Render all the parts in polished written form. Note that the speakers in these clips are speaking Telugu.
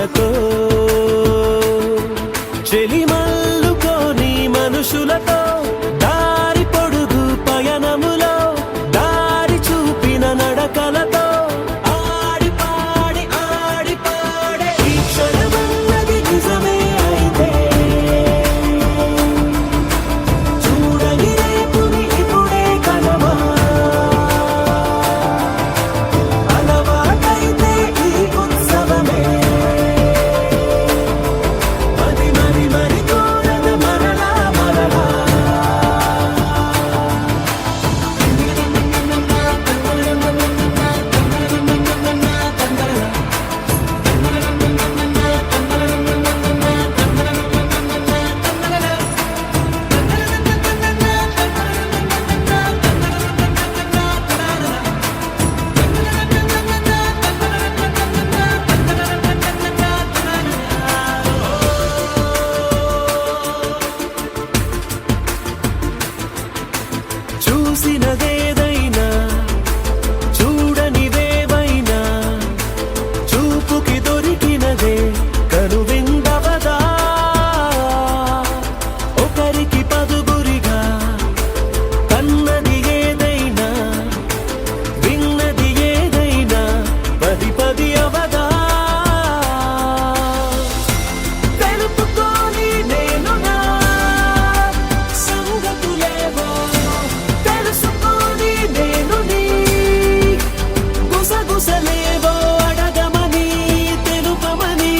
చూపులతో చెలిమల్లుకోని మనుషులతో దారి పొడుగు పయనములో దారి చూపిన నడకలతో ఆడి పాడి ఈ క్షణమన్నది నిజమే అయితే చూడని రేపుని ఇప్పుడే కలవా అలవాటైతే ఈ ఉత్సవమే మరి కోరద మరలా మరలా చూసినదేదైనా చూడనిదేవైనా చూపుకి దొరికినదే కనువిందవదా ఒకరికి పదుగురిగా కన్నది ఏదైనా విన్నది ఏదైనా పది పది అవదా తెలుపుకోని నేను నా సంగతులేవో తెలుసుకొని నేను నీ గుసగుసలేవో అడగమని తెలుపమని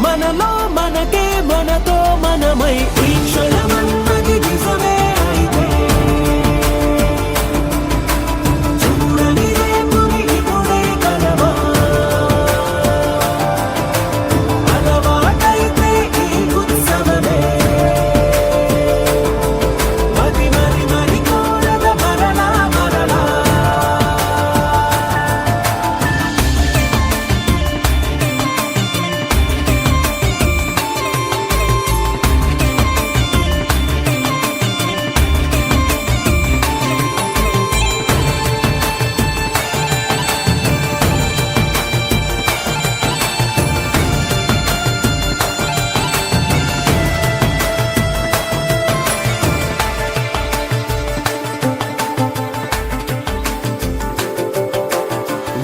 మనలో మనకే మనతో మనమై ఈ క్షణమన్నది నిజమే అయితే చూడని రేపుని ఇప్పుడే కలవా అలవాటైతే ఈ ఉత్సవమే మరి కోరద మరలా మరలా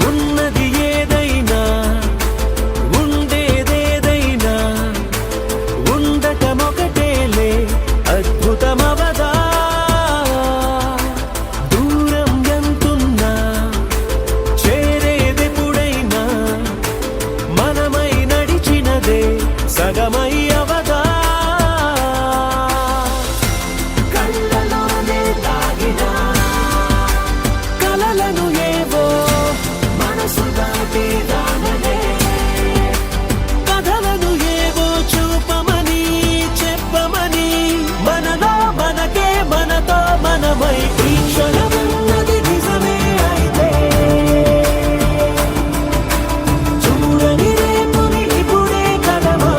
ఉన్నది ఏదైనా ఉండేదేదైనా ఉండటమొకటేలే అద్భుతమవదా దూరం ఎంతున్నా చేరేదెప్పుడైనా మనమై నడిచినదే సగమై అవదా కళ్ళలోనే దాగిన కలలను ఏవో మనసు దాటి రాననే కథలను ఏవో చూపమని చెప్పమని మనలో మనకే మనతో మనమై ఈ క్షణమన్నది నిజమే అయితే చూడని రేపుని ఇప్పుడే కలవా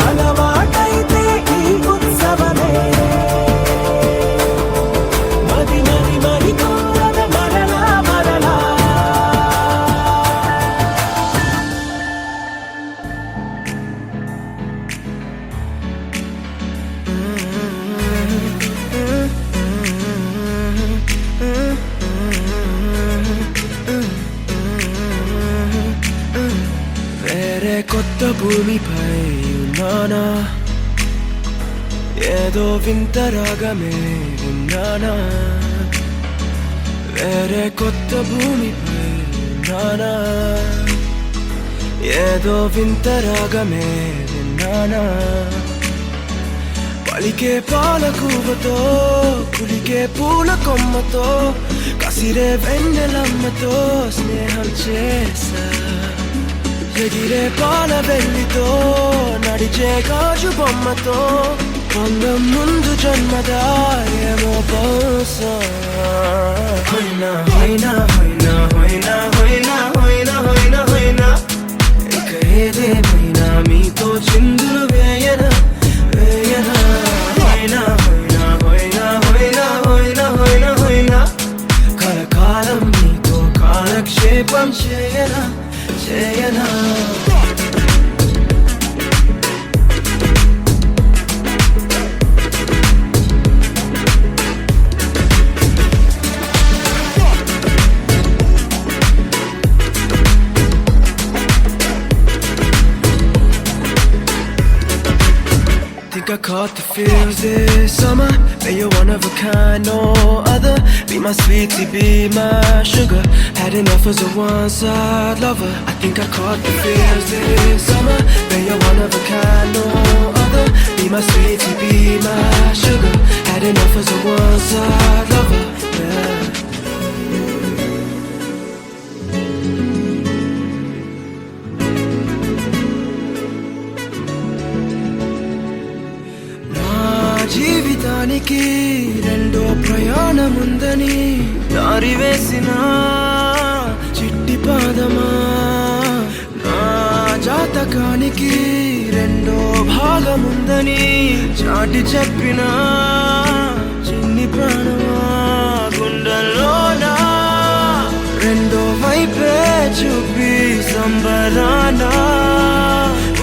అలవాటైతే ఈ ఉత్సవమే మరి కోరద మరలా మరలా వేరే కొత్త భూమిపై ఉన్నానా ఏదో వింత రాగమే విన్నానా వేరే కొత్త భూమిపై ఉన్నానా ఏదో వింత రాగమే విన్నానా పలికే పాలకూవతో కులికే పూల కొమ్మతో కసిరే వెన్నెలమ్మతో స్నేహం చేసా ఎగిరే పాల వెల్లితో నడిచే గాజు బొమ్మతో అందం ముందు జన్మదా ఏమో బహుశా హైనా హైనా హైనా హైనా హైనా హైనా హైనా హైనా ఇక ఏదేమైనా మీతో చిందులు వేయనా వేయనా హైనా హైనా హైనా హైనా హైనా హైనా హైనా కలకాలం మీతో కాలక్షేపం చేయనా think I caught the feels this summer. Man, you're one of a kind, no other. Be my sweetie, be my sugar. Had enough as a one-side lover. I think I caught the feels this summer. Man, you're one of a kind, no other. Be my sweetie, be my sugar. Had enough as a one-side lover. Yeah. జీవితానికి రెండో ప్రయాణముందని దారి వేసిన చిట్టి పాదమా నా జాతకానికి రెండో భాగముందని చాటి చెప్పిన చిన్ని ప్రాణమా గుండెల్లోనా రెండో వైపే చూపి సంబరానా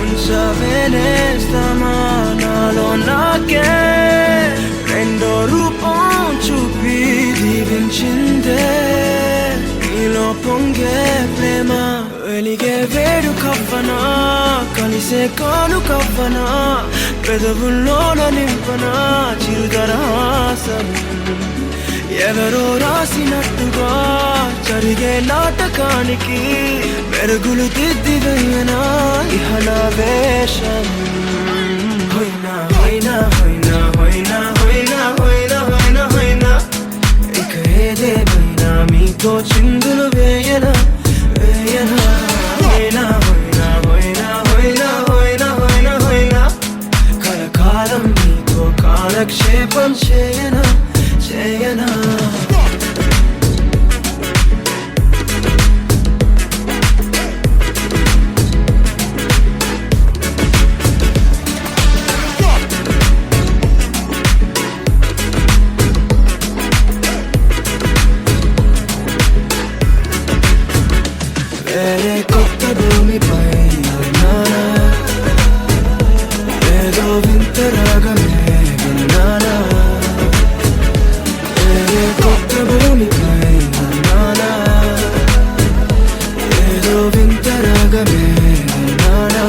ఉంచవేనేస్తామా నాలో నాకే రెండో రూపం చూపి దీవించిందే నీలో పొంగే ప్రేమ వెలిగే వేడు కవ్వనా కలిసే కాను కవ్వనా పెదవుల్లోన నింపనా చిరుదరాసన ఎవరో రాసినట్టుగా జరిగే నాటకానికి మెరుగులు దిద్దివేయనా ఇహన వేషం హోయినా హోయినా హోయినా హోయినా హోయినా హోయినా హోయినా హోయినా ఇక ఏదేమైనా మీతో చిందులు వేయనా వేయనా హోయినా హోయినా హోయినా హోయినా హోయినా హోయినా హోయినా కలకాలం మీతో కాలక్షేపం చేయనా చేయనా వేరే కొత్త భూమిపై నానా ఏదో వింత రాగమే విన్నానా వేరే కొత్త భూమిపై నానా ఏదో వింత రాగమే విన్నానా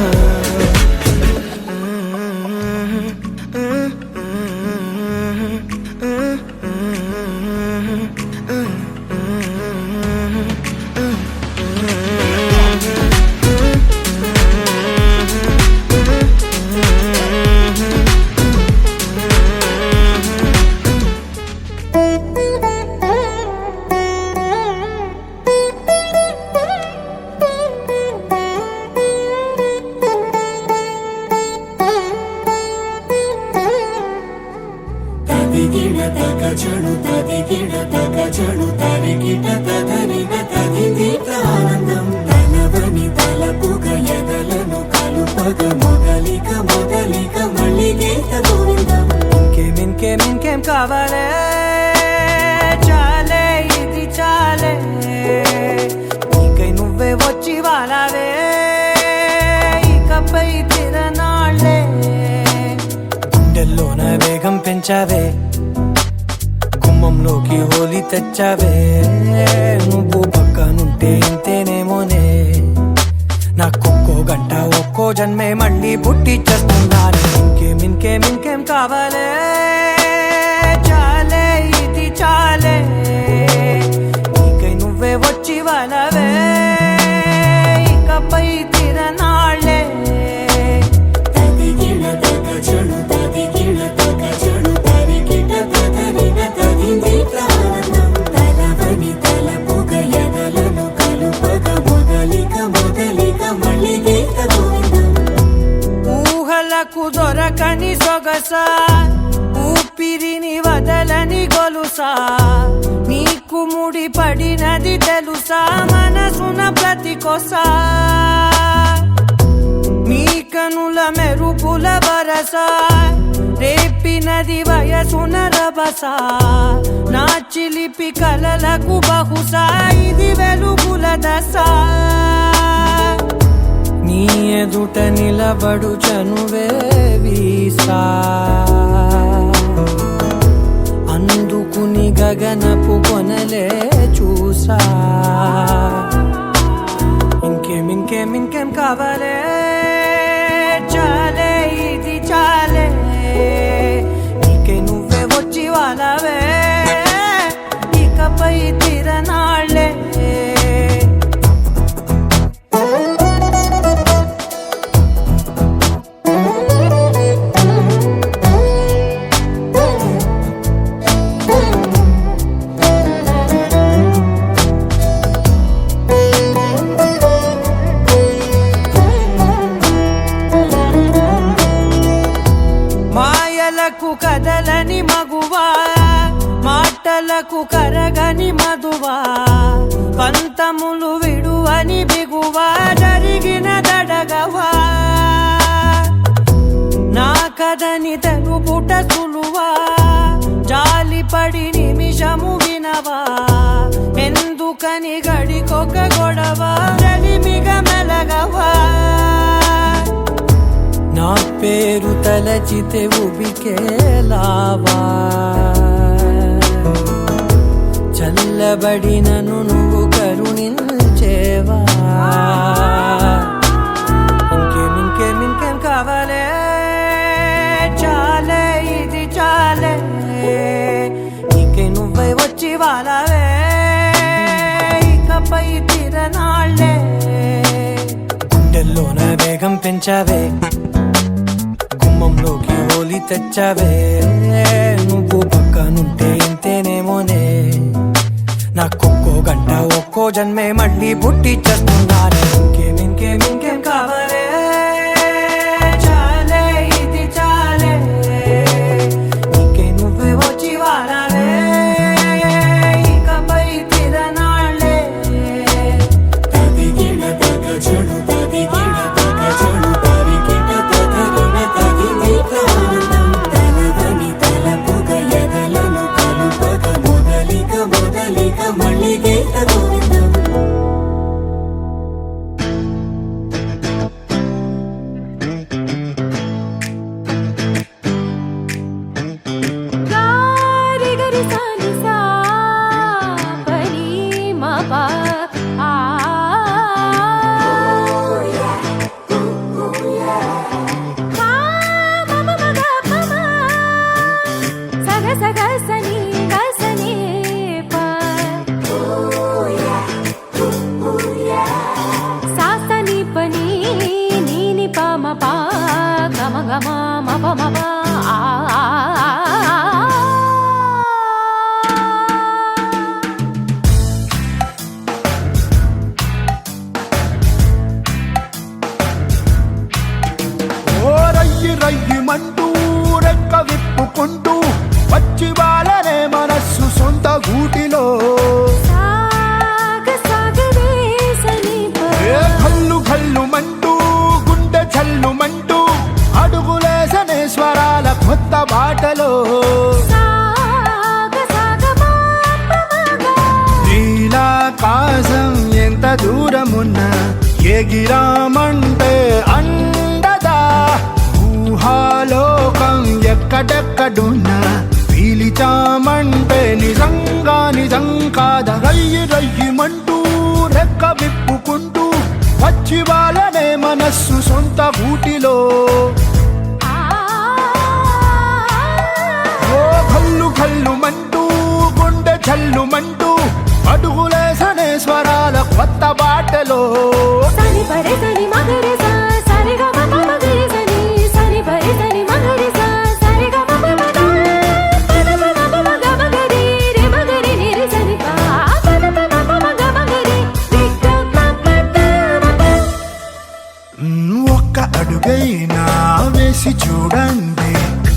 ఇంకేం కావాలే చాలే ఇది చాలే నీకై నువ్వే వచ్చి వాలావే ఇకపై తిరనాళ్ళే గుండెల్లోన వేగం పెంచావే గుమ్మంలోకి హోలీ తెచ్చావే నువ్వు పక్కనుంటే ఇంతేనేమోనే నాకొక్కో గంట ఒక్కో జన్మే మళ్ళీ పుట్టి చేస్తున్నాను ఇంకేం కావాలే చాలే ఇది చాలే నీకై నువ్వే వచ్చి వాలవే ఇకపై తిరనాళ్ళే ఊహలకు దొరకని సొగసా ఊపిరిని వదలని గొలుసా నీకు ముడి పడినది తెలుసా మనసున ప్రతి కొసా నీ కనుల మెరుపుల వరసా రేపినది వయసున రభసా నా చిలిపి కలలకు బహుశా ఇది వెలుగుల దశ నీ ఎదుట నిలబడు చనువే వీసా అందుకుని గగనపు కొనలే చూసా ఇంకేం కావాలే చాలే ఇది చాలే ఆగదని తెలుపుట సులువా జాలిపడి నిమిషము వినవా ఎందుకని గడికొక గొడవ రవిమిగ మెలగవా నా పేరు తలచితే ఉబికేలావా చల్లబడినను నువ్వు కరుణించేవా ఇంకేం కావాలే చాలే ఇది చాలే నీకే నువ్వే వచ్చి వాళ్ళవే ఇకపై తిరనాళ్ళే గుండెల్లోన వేగం పెంచావే గుమ్మంలోకి హోలీ తెచ్చావే నువ్వు పక్కనుంటే ఇంతేనేమోనే నాకొక్కో గంట ఒక్కో జన్మే మళ్ళీ పుట్టి చేస్తున్నానే ఇంకేం కావాలే చాలే ఇది చాలే నీకే నువ్వే వచ్చి వాడాలే ఇకపై తిరనాళ్ళే తదిగిన తగజడు తదిగిన తగజడు తరిగిన తగరున తగిని ప్రాణం తలవని తలపుగ ఎదలను కలుపగ మొదలిక మళ్ళీగేత గోవిందం గారి గరి సాని సా పని మా పా ఆ పా మమ మగ పమ సగ సగ సని గసని పా సాసని పని నీని పమ పా గమ గమ మప మప ఆ ఓ రయ్యి రయ్యిమంటూ రెక్క విప్పుకుంటూ వచ్చి వాళ్ళనే మనస్సు సొంత గూటిలో సాగ సాగరే సని పా ఏ కల్లు కల్లుమంటూ గుండె చల్లుమంటూ అడుగులేసనే స్వరాల కొత్త బాటలో సాగ సాగ మాప మగ నీలాకాశం ఎంత దూరమున్నా ఎగిరామంటే అండదా ఊహాలోకం ఎక్కడెక్కడున్నా పీలిచామంటే నిజం కాద రయ్యిమంటూ రెక్క విప్పుకుంటూ వచ్చి వాళ్ళనే మనస్సు సొంత గూటిలో ఓ కల్లుమంటూ గుండె చల్లుమంటూ అడుగులేసనే స్వరాల కొత్త బాటలో సని పరే సని మగరే సా సరి గ మ ప మగరే సని సని పరే సని మగరే సా సరి గ మ ప మగ పద ప మ ప మగ మగరే రే మగరే ని రే సని పా పద ప మ ప మగ మగరే రి గ మ ప ద మ ప ఒక్క అడుగైనా వేసి చూడండి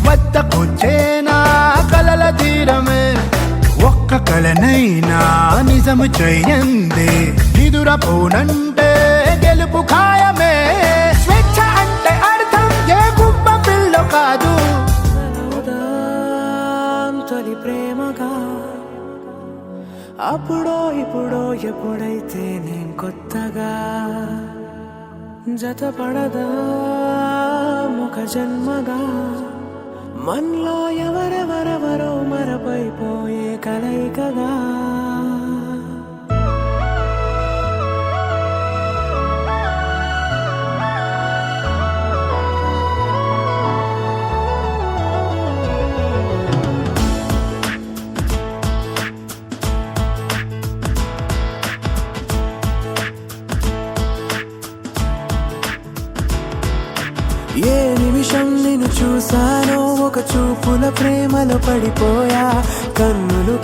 వద్దకొచ్చేనా కలల తీరమే ఒక్క కలనైనా నిజము చెయ్యండి నిదురపోనంటే గెలుపు ఖాయమే స్వేచ్ఛ అంటే అర్థం ఏ గుబ్బ పిల్ల కాదు తొలి ప్రేమగా అప్పుడో ఇప్పుడో ఎప్పుడైతే నేను కొత్తగా జతపడదా ముఖ జన్మగా మనలో ఎవరెవరెవరో మరపైపోయే కలయికగా ఏ నిమిషం నిన్ను చూసానో ఒక చూపుల ప్రేమలో పడిపోయా కన్నులు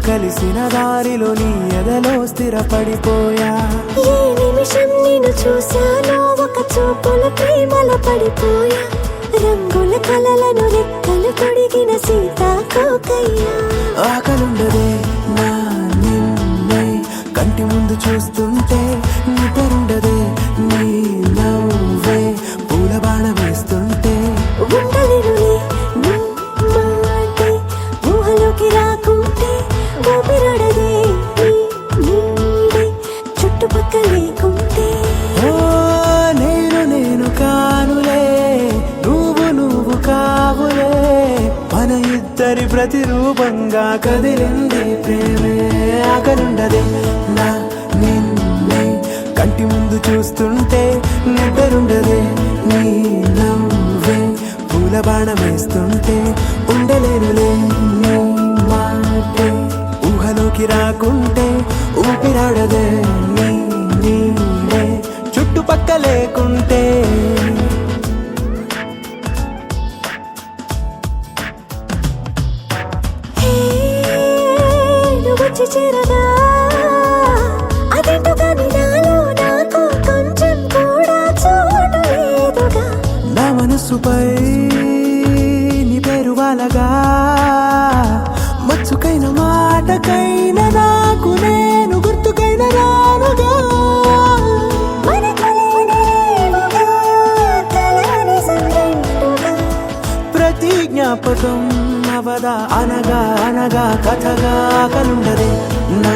కలిసిన దారిలో నీ ఎదలో స్థిరపడిపోయా ఏ నిమిషం నిన్ను చూశానో ఒక చూపుల ప్రేమలో పడిపోయా రంగుల కలలను రెక్కలు తొడిగిన సీతాకోకయ్యా ఆకలుండదే నా నిన్నే కంటి ముందు చూస్తుంటే నిద్రుండదే నీ నవ్వే పూల బాణ వేస్తుంటే ఉండలి ప్రతిరూపంగా కదిలింది ప్రేమే ఆకలుండదే నా నిన్నే కంటి ముందు చూస్తుంటే నిద్రుండదే నీ నవ్వే పూల బాణం వేస్తుంటే ఉండలేనులే నీ మాటే ఊహలోకి రాకుంటే ఊపిరాడదే నీ నీడే చుట్టుపక్క లేకుంటే వచ్చి చేరగా అదేంటో కానీ నాలో నాకు కొంచెం కూడా చోటు లేదుగా నా మనసుపై నీ పేరు వాలగా మచ్చుకైన మాటకైన నాకు నేను గుర్తుకైన రానుగా మనకులేనిరేవుగా, కలని సంగంటుగా. ప్రతి జ్ఞాపకం అవదా అనగా అనగా కథగా కలుండదే నా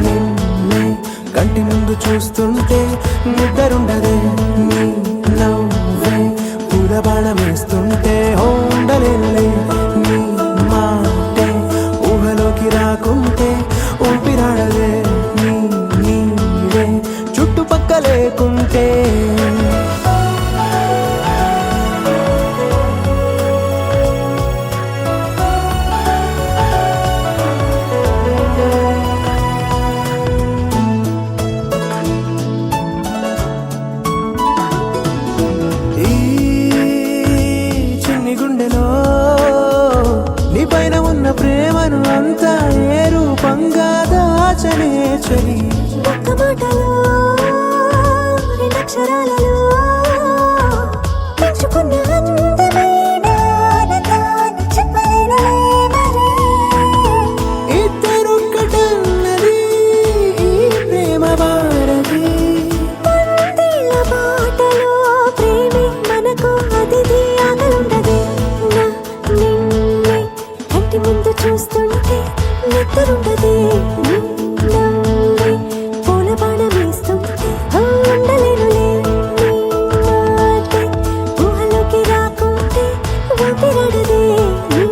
నిన్నే కంటి ముందు చూస్తుంటే నిద్రుండదే నీ నవ్వే పూల బాణం వేస్తుంటే ఉండలేనులే నీ మాటే ఊహలోకి రాకుంటే ఊపిరాడదే నీ నీడే చుట్టుపక్క లేకుంటే ఈ చిన్ని గుండెలో నీ పైన ఉన్న ప్రేమను అంతా ఏ రూపంగా దాచనే చలి ఒక్క మాటలో రెండక్షరాలలో పెంచుకున్న అందమైన ఆనందాన్ని చెప్పలేనులే మరి. ఇద్దరొక్కటన్నది ఈ ప్రేమ భారతి వందేళ్ల బాటలో ప్రేమే మనకు అతిథి ఆగలుండదే నా నిన్నే కంటి ముందు చూస్తుంటే నిద్రుండదే నీ నవ్వే పూల బాణం వేస్తుంటే ఉండలేనులే నీ మాటే ఊహలోకి రాకుంటే ఊపిరాడదే నీ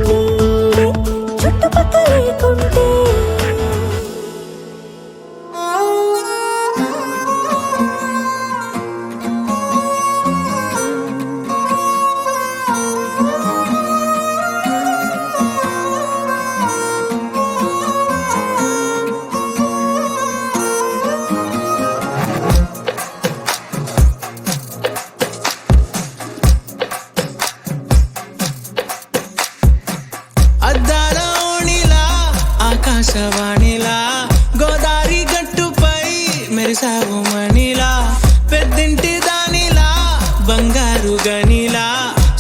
నీడే చుట్టుపక్క లేకుంటే అద్దాల ఓణిలా ఆకాశవాణిలా గోదారి గట్టుపై మెరిసావు మణిలా పెద్దింటి దానిలా బంగారు గనిలా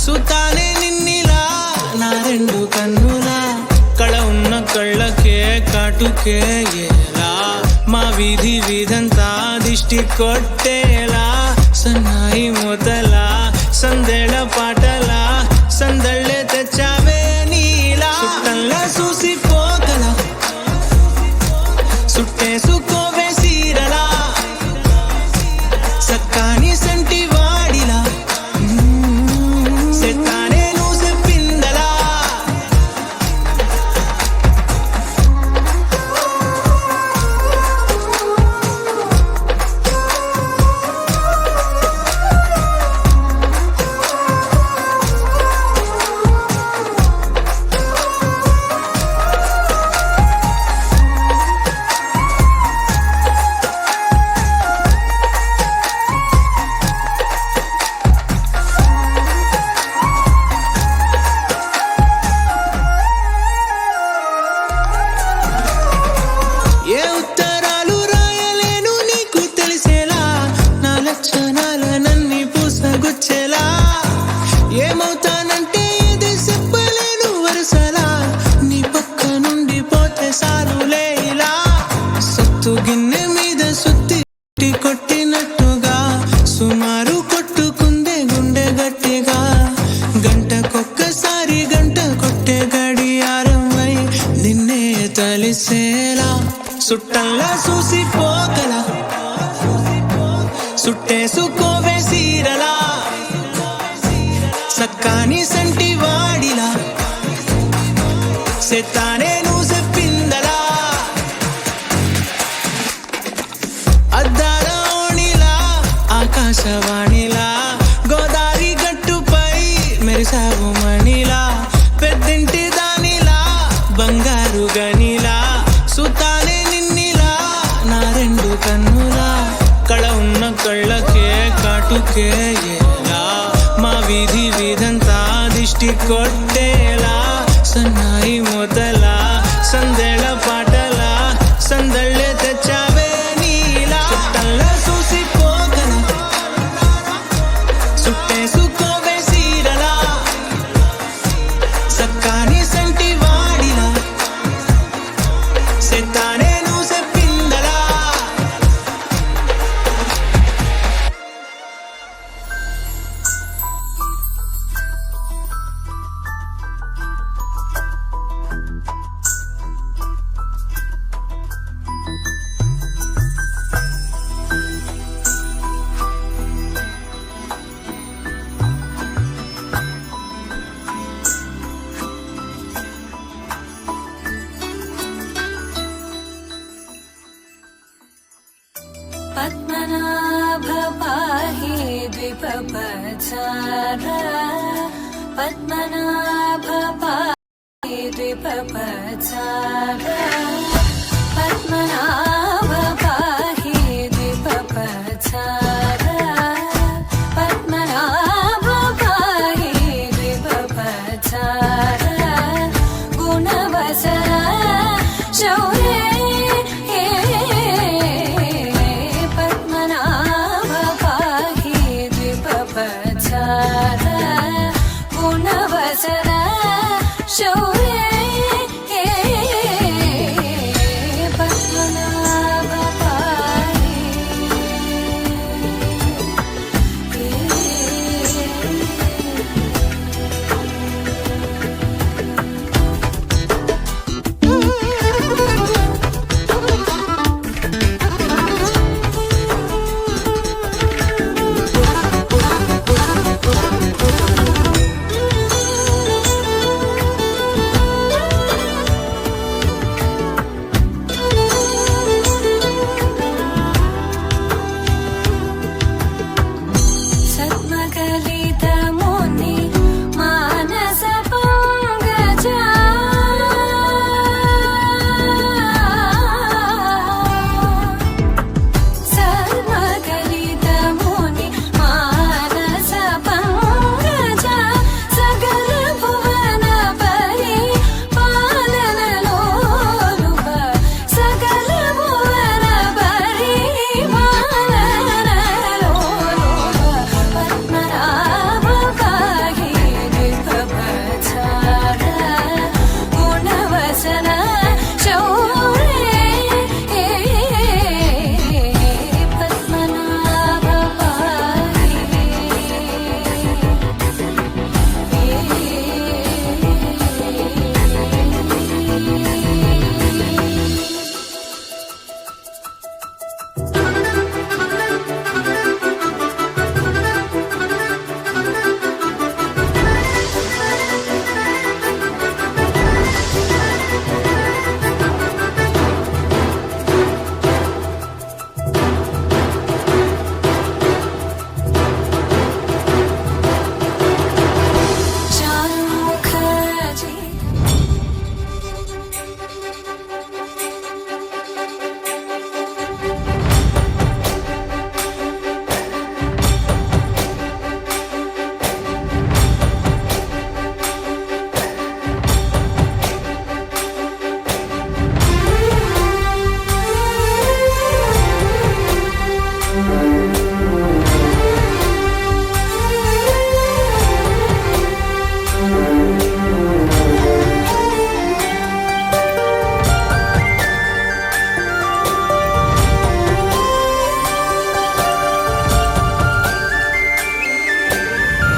సుతానే నిన్నిలా నా రెండు కన్నులా కళ ఉన్న కళ్ళకే కాటుకే ఎలా మా వీధి వీధంతా దిష్టి కొట్టేలా సన్నాయి మొదలా సందేళ పాటలా సందళ్ళే తెచ్చావే నీలా సుట్టంలా చూసిపోగల సుట్టేసుకోవే సీరలా సక్కాని సంటి వాడిలా సెత్తానే నువ్వు చెప్పిందలా ఏ ఉత్తరాలు రాయలేను నీకు తెలిసేలా నా లక్షణాలనన్నీ పూసగుచ్చేలా ఏమవుతానంటే ఇది చెప్పలేను వరుసలా నీ పక్క నుండి పోతే సారులే ఇలా సత్తు గిన్నె మీద సుత్తి కొట్టినట్టుగా సుమారు కొట్టుకుందే గుండె గట్టిగా గంటకొక్కసారి గంట కొట్టే గడియారమై నిన్నే తలిసేలా సుట్టంలా చూసిపోగల సుట్టేసుకోవే సీరలా సక్కాని సంటి వాడిలా సెత్తానే నువ్వు చెప్పిందలా అద్దాల ఓణిలా ఆకాశవాణిలా గోదావరి గట్టుపై మెరిసావు మణిలా పెద్దింటి దానిలా బంగారు గనిలా సుతానే నిన్నిలా నా రెండు కన్నులా కళ ఉన్న కళ్ళకే కాటుకే ఎలా మా వీధి వీధంతా దిష్టి కొట్టేలా సన్నాయి మొదలా సందేళ పాటలా సందళ్ళే తెచ్చావే నీలా చుట్టల్లా చూసిపోగల సుట్టేసుకోవే సీరలా సక్కాని సంటి వాడిలా సెత్తానే నువ్వు చెప్పిందలా పద్మనాభ పాహి ద్విపపచార పద్మనాభ పాహి ద్విపపచార పద్మనాభ పాహి ద్విపపచార పద్మనాభ పాహి ద్విపపచార గుణవసర శౌర్య గుణవసర శౌర్య పద్మనాభ పాహి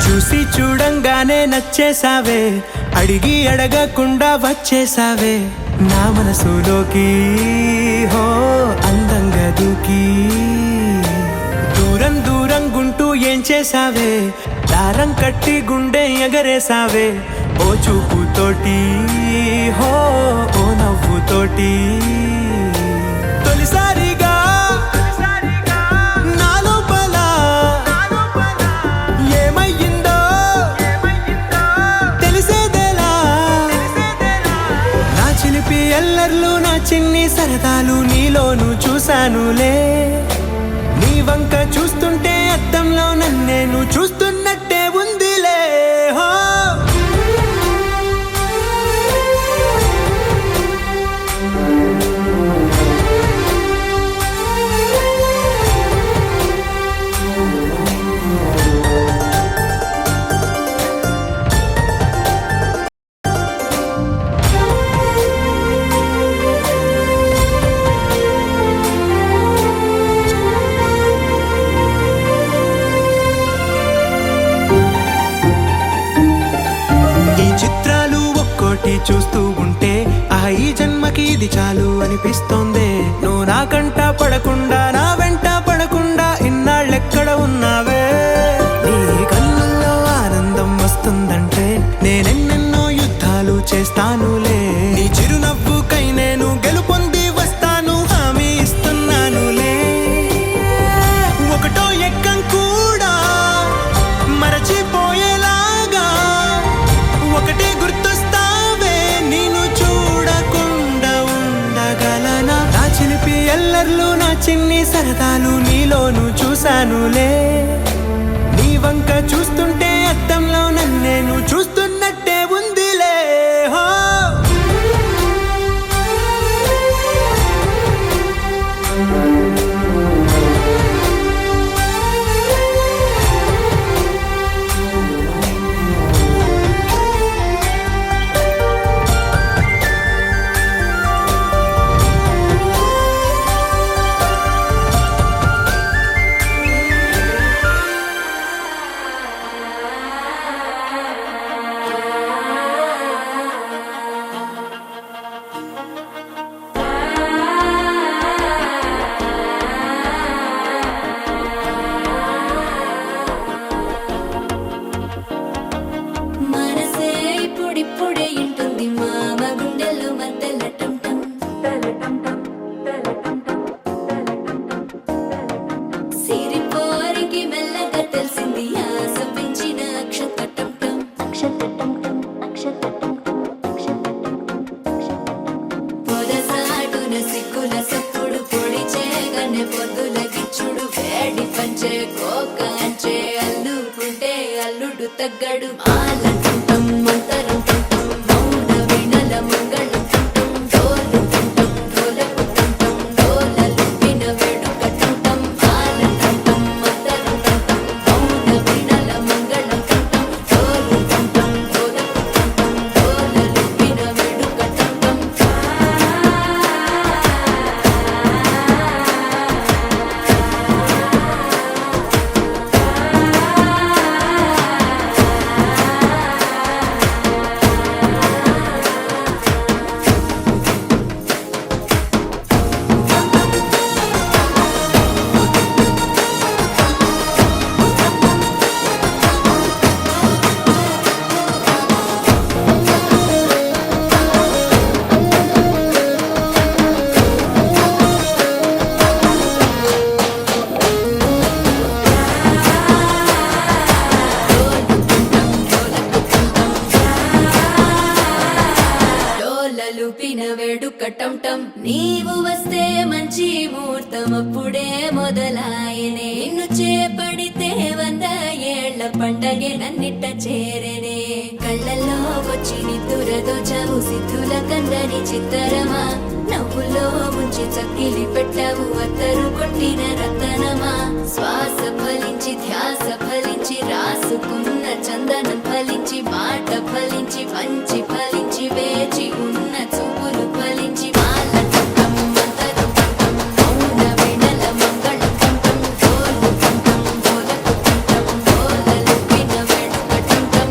చూసి చూడంగానే నచ్చేసావే అడిగి అడగకుండా వచ్చేసావే నా మనసులోకి హో అందంగా దూకి దూరం దూరం గుంటూ ఏం చేసావే దారం కట్టి గుండె ఎగరేసావే ఓ చూపుతోటి హో ఓ నవ్వుతోటి తొలిసారిగా నా లోపల ఏమయ్యిందో తెలిసేదేలా నా చిలిపి ఎల్లర్లు నా చిన్ని సరదాలు నీలోను చూశానులే నీ వంక చూస్తుంటే అద్దంలో నన్నేను చూస్తున్నట్టే ఉందిలే హో చూస్తూ ఉంటే ఈ జన్మకి ఇది చాలు అనిపిస్తోంది నువ్వు నా కంట పడకుండా నా వెంట పడకుండా ఇన్నాళ్ళెక్కడ ఉన్నావే నీ కళ్ళల్లో ఆనందం వస్తుందంటే నేనెన్నెన్నో యుద్ధాలు చేస్తానులే నీ చిరునవ్వుకై నేను గెలుపొంది వస్తాను హామీ ఇస్తున్నానులే ఒకటో ఎక్కం కూడా మరచిపోయేలాగా ఒకటే గుర్తు ఎల్లర్లు నా చిన్ని సరదాలు నీలోను చూశానులే నీ వంక చూస్తుంటే అద్దంలో నన్నేను చూస్తున్నట్టే ఉందిలే హో తగ్గడు ఆలంటం మంతరం మౌన వినల మంగళం డోలు డోలకు డోలలు విన వేడుకటం ఆలంటం మంతరం మౌన వినల మంగళం డోలు డోలకు డోలలు విన వేడుకటం వేడుకటం నీవు వస్తే మంచి ముహూర్తం అప్పుడే మొదలాయనే నిన్ను చేపడితే 100 ఏళ్ల పండగే నన్నిట్ట చేరనే కళ్ళల్లో వచ్చి నిద్దురతో చవు సిద్ధుల కందని చిత్తరమా నవ్వులో ముంచి చక్కిలి పెట్టావు అత్తరు కొట్టిన రతనమా శ్వాస ఫలించి ధ్యాస ఫలించి రాసుకున్న చందనం ఫలించి మాట ఫలించి మంచి ఫలించి వేచి ఉన్న చూపులు ఫలించి మాలటం మంతరం మౌన వినల మంగళం డోలు డోలకు డోలలు విన వేడుకటం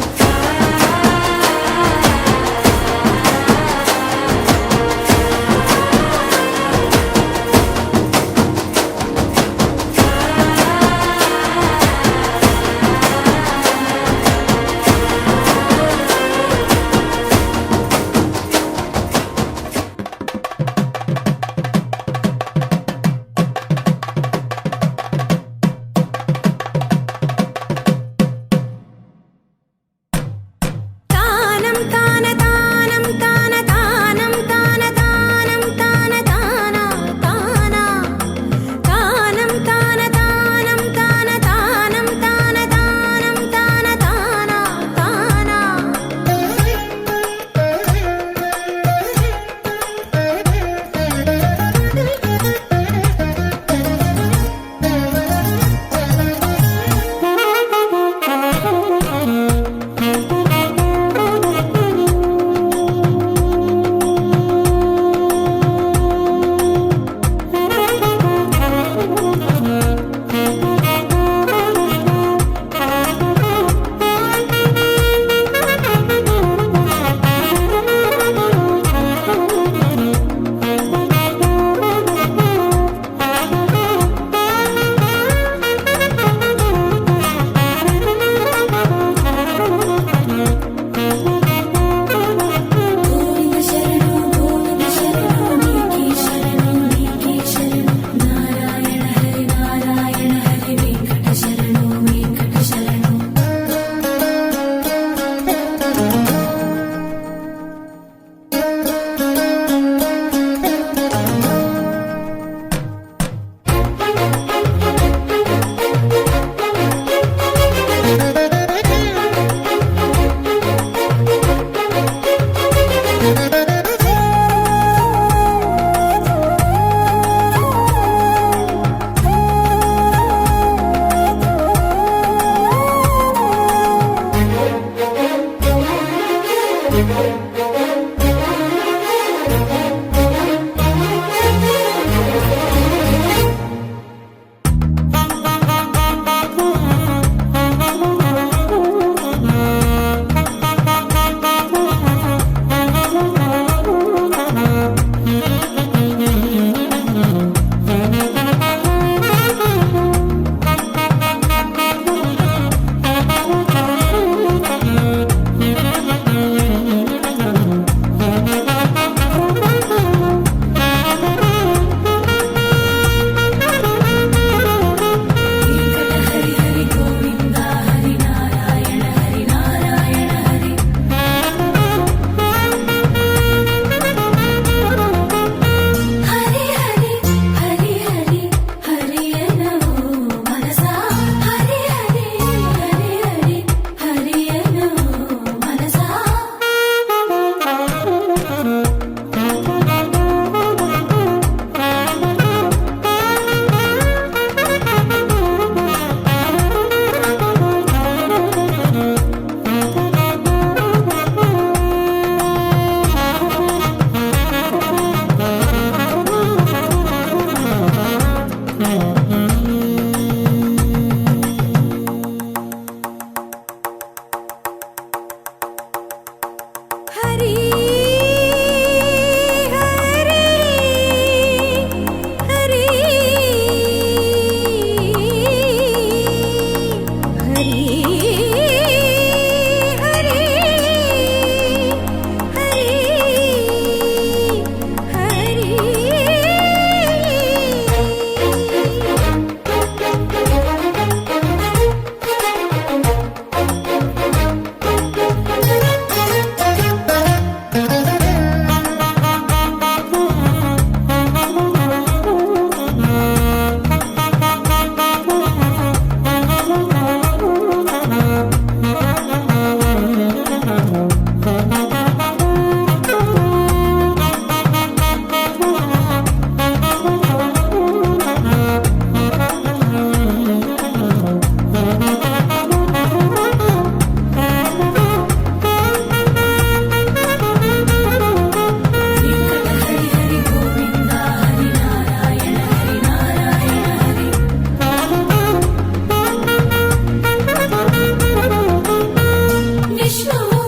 విష్ణువు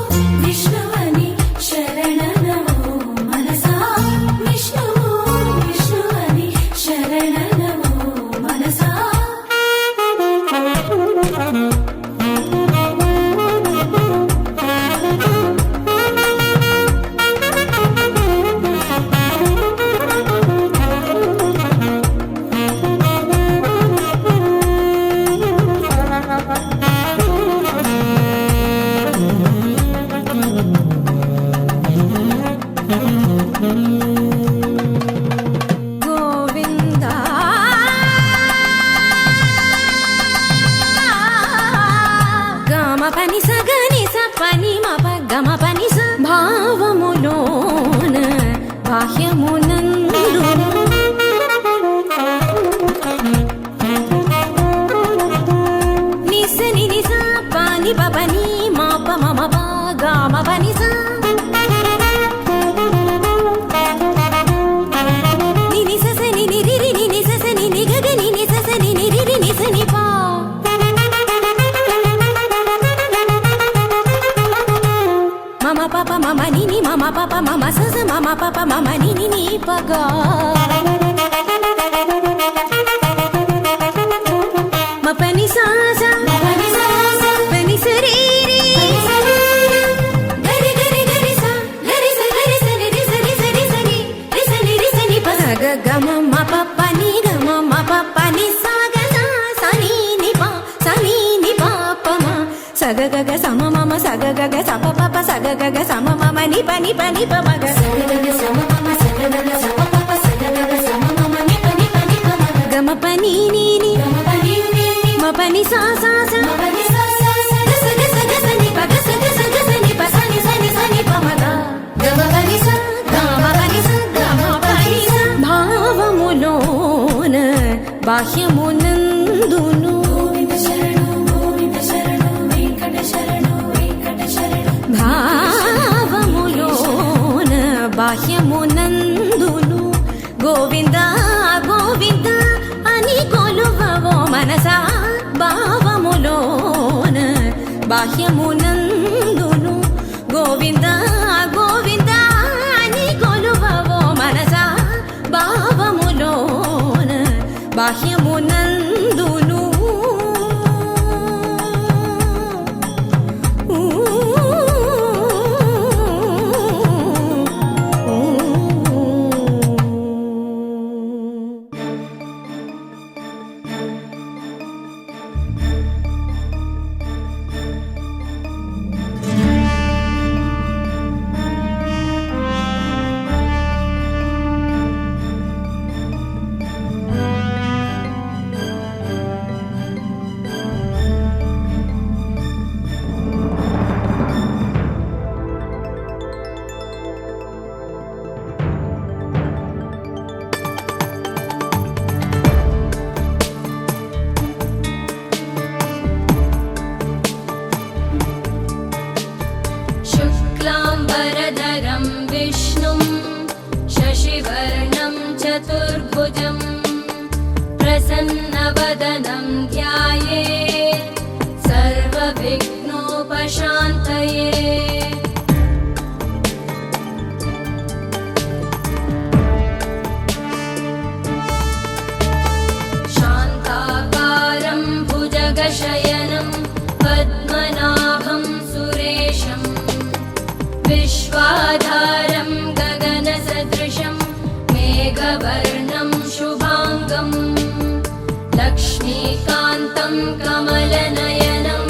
విష్ణువని శరణనమో మనసా విష్ణువు విష్ణువని శరణనమో మనసా గోవిందా గమ పని సగని స పని మప గమ పని స భావములోన బాహ్యమునందు నిస ని నిస పాని పని మాప మమ పా గమ పని స ని నిస స ని ని రి రి ని నిస స ని ని గ గ ని నిస స ని ని రి రి ని స ని పా మమ పాప మమ ని ని మమ పాప మమ స స మమ పాప మమ ని ని ని ప గ మ పని సా స పని స రి రి గరి గరి గరి స గరి స ని రి స ని స ని స ని రి స ని రి స ని ప స గ గ మ మ ప ప ని గ మ మ ప ప ని స గ స స ని ని ప స ని ని ప ప మ స గ గ గ స మ మ మ స గ గ గ స ప ప ప స గ గ గ స మ మ మ ని ప ని ప ని ప మ గ స గ గ గ స మ మ మ స గ గ గ స ప ప ప స గ గ గ స మ మ మ ని ప ని ప ని ప మ గ గ మ ప ని ని ని గ మ ప ని ని మ ప ని స స స మ ప ని స స స గ స గ స గ స ని ప గ స గ స గ స ని ప స ని స ని స ని ప మ గ గ మ ప ని స గ మ ప ని స గ మ ప ని స భావములోన బాహ్యమునందును గోవింద శరణు వెంకట శరణు భావములోన బాహ్యమునందును గోవింద గోవింద అని కొలువవో మనసా భావములోన బాహ్యమునందును గోవింద గోవింద అని కొలువవో మనసా భావములోన బాహ్యమునందును शुक्लाम्बरधरं विष्णुं शशिवर्णं चतुर्भुजं प्रसन्नवदनं ध्यायेत् सर्वविघ्नोपशान्तये शान्ताकारं भुजगशयनं पद्मनाभं सुरेशं विश्वाधारं गगनसदृशं मेघवर्णं शुभाङ्गं लक्ष्मीकान्तं कमलनयनं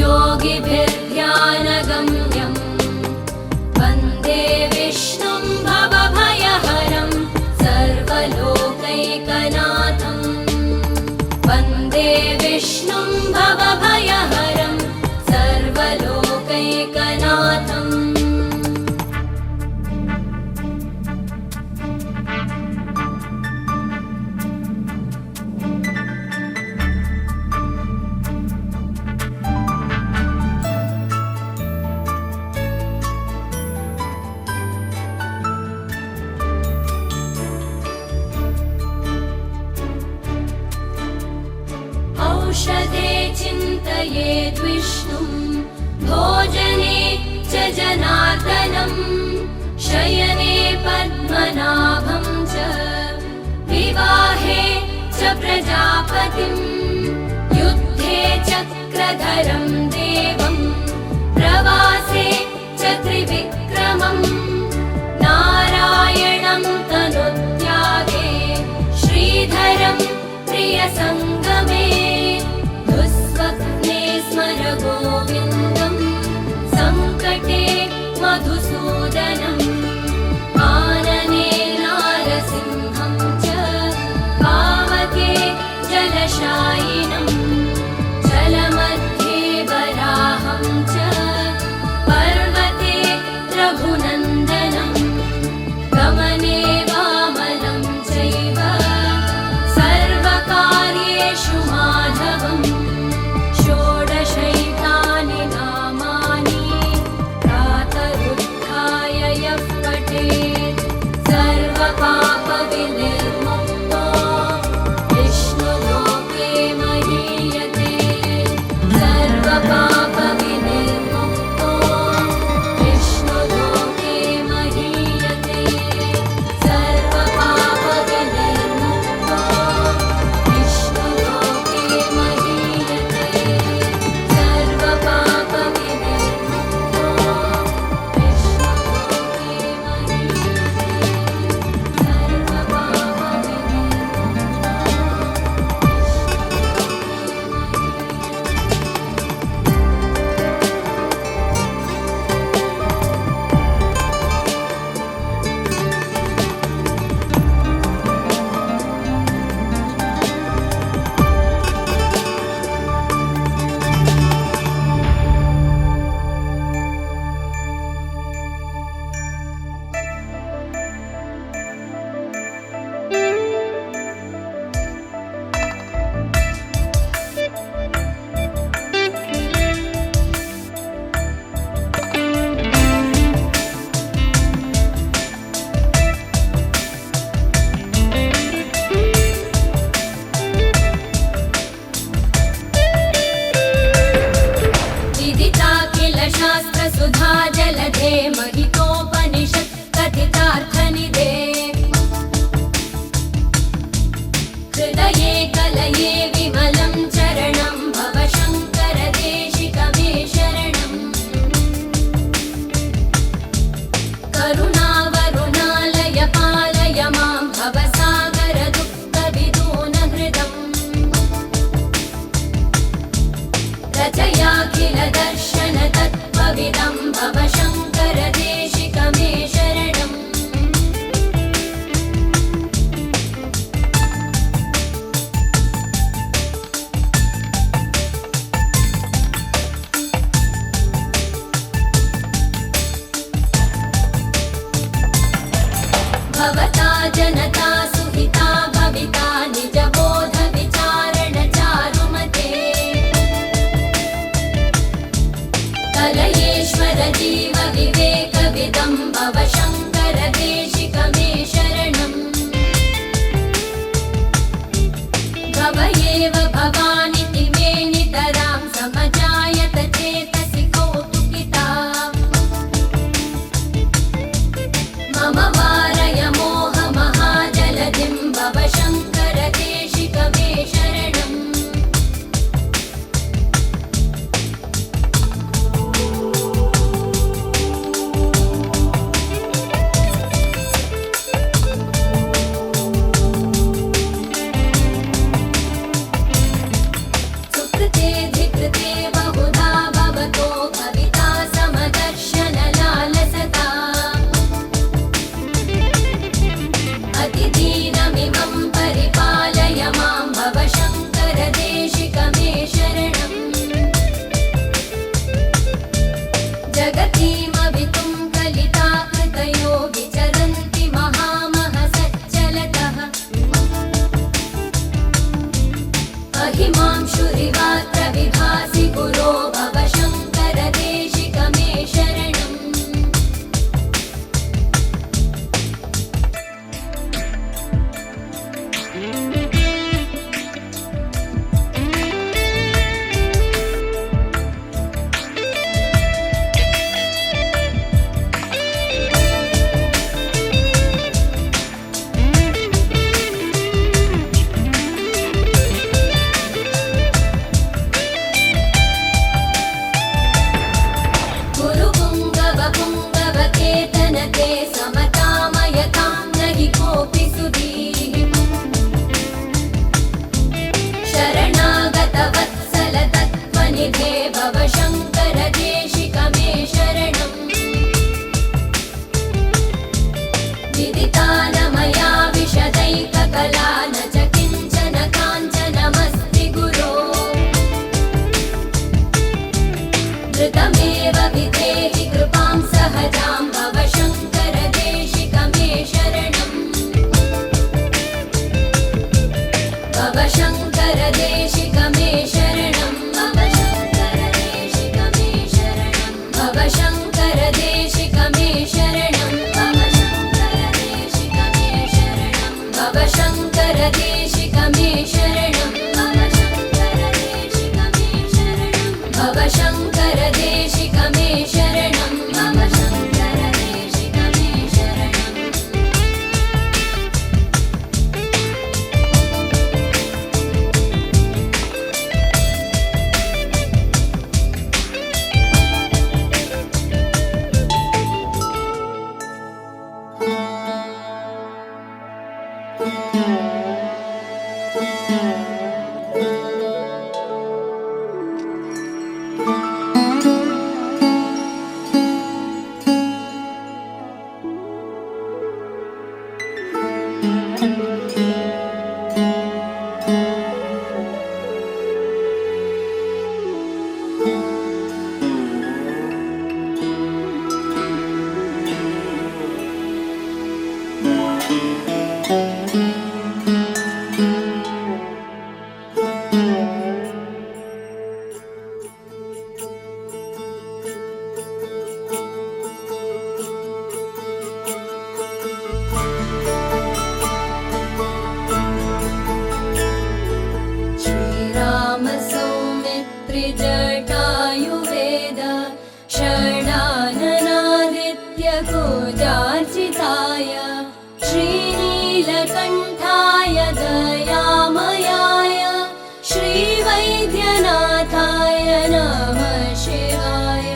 योगिभिर्ध्यानगम्यं वन्दे विष्णुं भवभयहरं सर्वलोकैकनाथं वन्दे विष्णुं भवभयहरं सर्वलोकैकनाथम् सुरगुप्तम् शयने पद्मनाभं च विवाहे च प्रजापतिम् युद्धे चक्रधरं देवम् प्रवासे च त्रिविक्रमम् नारायणं तनुत्यागे श्रीधरं प्रियसङ्गमे दुःस्वप्ने स्मर गोविन्दं सङ्कटे मधुसूदनम् आनने नारसिंहं च पावके जलशायिनम् जलमध्ये वराहं च पर्वते रघुनन्दनम् गमने वामनं चैव सर्वकार्येषु माधवम् षोडशैतानि नामानि प्रातरुत्थाय यः पठेत् सर्वपापविनिर्मुक्तो विष्णुलोके महीयते सर्वपापविनिर्मुक्तो विष्णुलोके महीयते सर्वपापविनिर्मुक्तो विष्णुलोके महीयते सर्वपापविनिर्मुक्तो विदिताखिल शास्त्रसुधा जलधे महितोपनिषत् कथितार्थनिधे हृदये कलये विमलं चरणं भव शङ्कर देशिकमे शरणम् करुणावरुणालय पालय मां भवसागर दुःखविदूनहृदम् रचयाखिल दर्शन तत्त्वविदं भव शङ्कर देशिकमे शरणम् भवता जनता सुहिता भविता निजबोध विचारण चारुमते कलयेश्वर जीव विवेकविदं भव शङ्कर देशिकमे शरणम् भव एव भवानिति मे नितरां समजायत चेतसि कौतुकिता मम वारय मोहमहाजलधिं भव शङ्कर देशिकमे शरणम् विनते समतामयतां न हि कोऽपि सुधीः शरणागतवत्सल तत्त्वनिधे भव शङ्कर देशिक मे शरणम् विदिता न मया विशदैककला न च किञ्चन काञ्चनमस्ति गुरो धृतमेव विधेहि कृपां सहजां भव शङ्कर देशिक मे शरणम् भव शङ्कर देशिक मे शरणम् भव शङ्कर देशिक मे शरणम् भव शङ्कर देशिक मे शरणम् भव शङ्कर देशिक मे शरणम् भव शङ्कर देशिक मे शरणम् भव शङ्कर देशिक मे शरणम् श्रीराम सौमित्रि जटायुवेद शरणाननादित्य गोजार्चिताय श्रीनीलकण्ठाय दयामयाय श्रीवैद्यनाथाय नमः शिवाय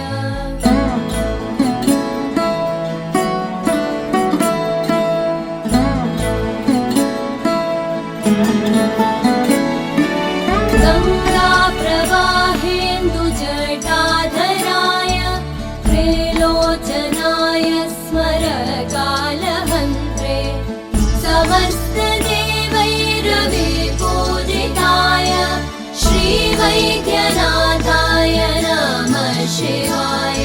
गङ्गाप्रवाहेन्दुजटाधराय त्रिलोचनाय स्मरकालहन्त्रे समस्तदेवैरविपूजिताय श्रीवैद्यनाथाय नमः शिवाय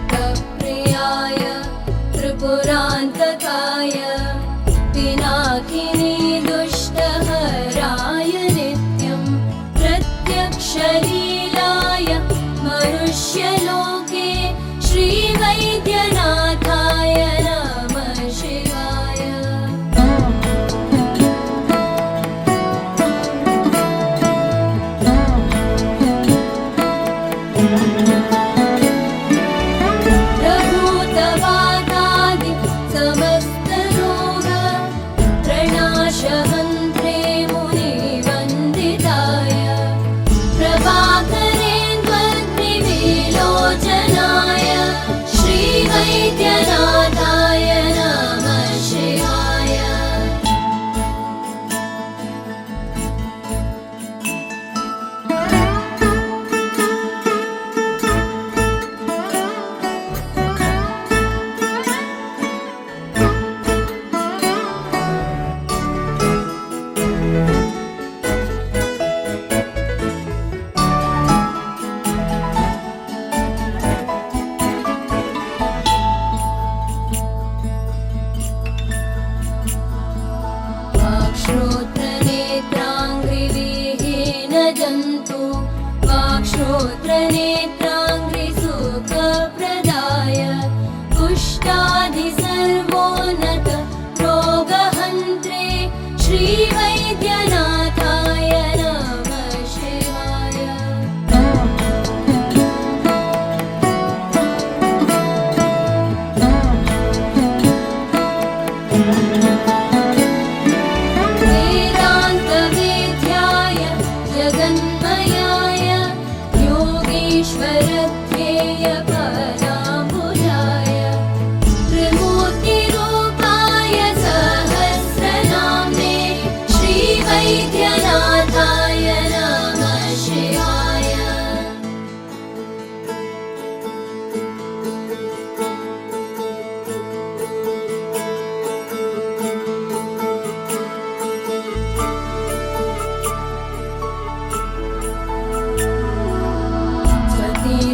भक्तप्रियाय त्रिपुरान्तकाय पिनाकिनी दुष्टहराय नित्यं प्रत्यक्षलीलाय मनुष्यलोके श्रीवैद्यनाथाय नमः शिवाय प्रभूतवादादि समस्तरोग प्रणाशहन्त्रे मुनिवन्दिताय प्रभाकरेन्द्वग्निविलोचनाय श्रीवैद्यनाथाय नमः शिवाय वाक्श्रोत्रनेत्राङ्घ्रिविहीन जन्तु वाक्श्रोत्रनेत्राङ्घ्रिसुखप्रदाय कुष्ठादिसर्वोन्नत रोगहन्त्रे श्रीवैद्यनाथाय नमः शिवाय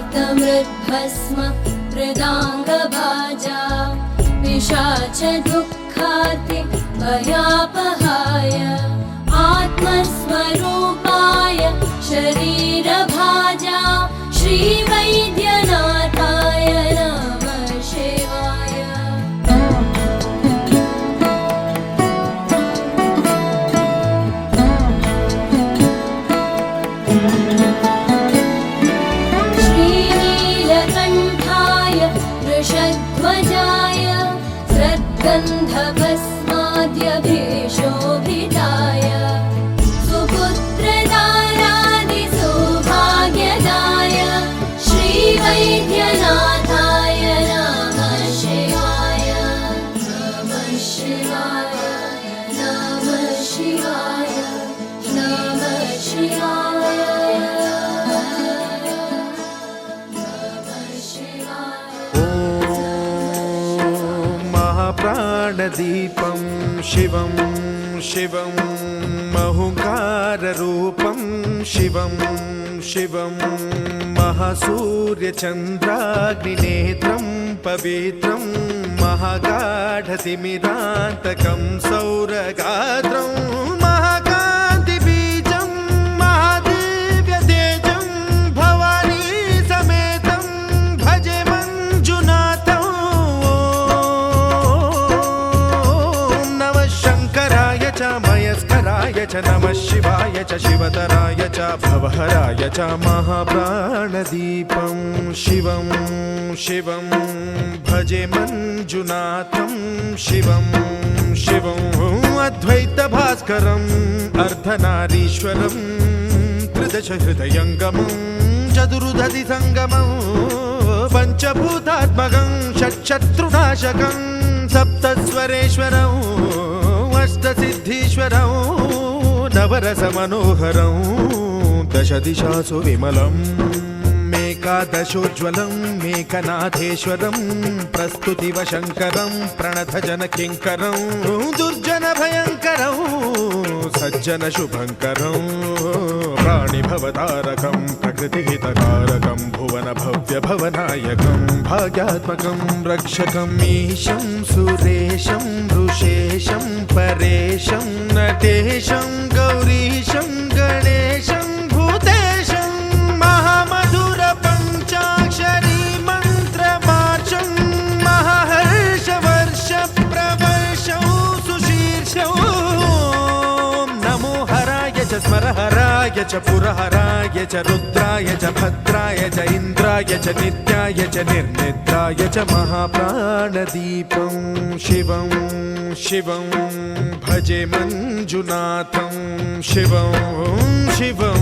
रक्तमृद्भस्म मृदाङ्गभाजा पिशाच दुःखाति भयापहाय आत्मस्वरूपाय शरीरभाजा श्रीवैद्यनाथाय नमः शिवाय। श्रीनीलकण्ठाय वृषध्वजाय श्रद्गन्धभस्माद्यभीषोभिताय सुपुत्रदारादिसौभाग्यदाय श्रीवैद्यनाथाय नमः शिवाय। नमः शिवाय नमः शिवाय नमः शिवाय नमः शिवाय। महाप्राणदीपं शिवं शिवं महुकाररूपं शिवं शिवं महासूर्यचन्द्राग्निनेत्रं पवित्रं महागाढतिमिरान्तकं सौरगात्रं महाकान्तिबीजं महादिव्यतेजं भवानी समेतं भजे मञ्जुनाथं। नमः शङ्कराय च मयस्कराय च नमः शिवाय च शिवतराय च भवहराय च महाप्राणदीपं शिवं शिवं भजे मञ्जुनाथं शिवं शिवं अद्वैतभास्करम् अर्धनारीश्वरं त्रिदशहृदयङ्गमं चतुर्दधिसङ्गमं पञ्चभूतात्मकं षट्शत्रुनाशकं सप्तस्वरेश्वरं अष्टसिद्धीश्वरं नवरसमनोहरं दशदिशासु विमलम् एकादशोज्ज्वलं मेकनाथेश्वरं प्रस्तुतिवशङ्करं प्रणतजनकिङ्करं दुर्जनभयङ्करं सज्जनशुभङ्करं प्राणिभवतारकं प्रकृतिहितकारकं भुवनभव्यभवनायकं भाग्यात्मकं रक्षकं ईशं सुरेशं ऋषेशं परेशं नटेशं गौरीशं गणेशं भूतेशं महामधुर पञ्चाक्षरी मन्त्रमार्चं महाहर्षवर्ष प्रवर्षं सुशीर्षं नमो हराय च स्मरहराय च पुरहराय च रुद्राय च भद्राय च इन्द्राय च नित्याय च निर्निद्राय च महाप्राणदीपं शिवं शिवं भजे मञ्जुनाथं शिवं शिवं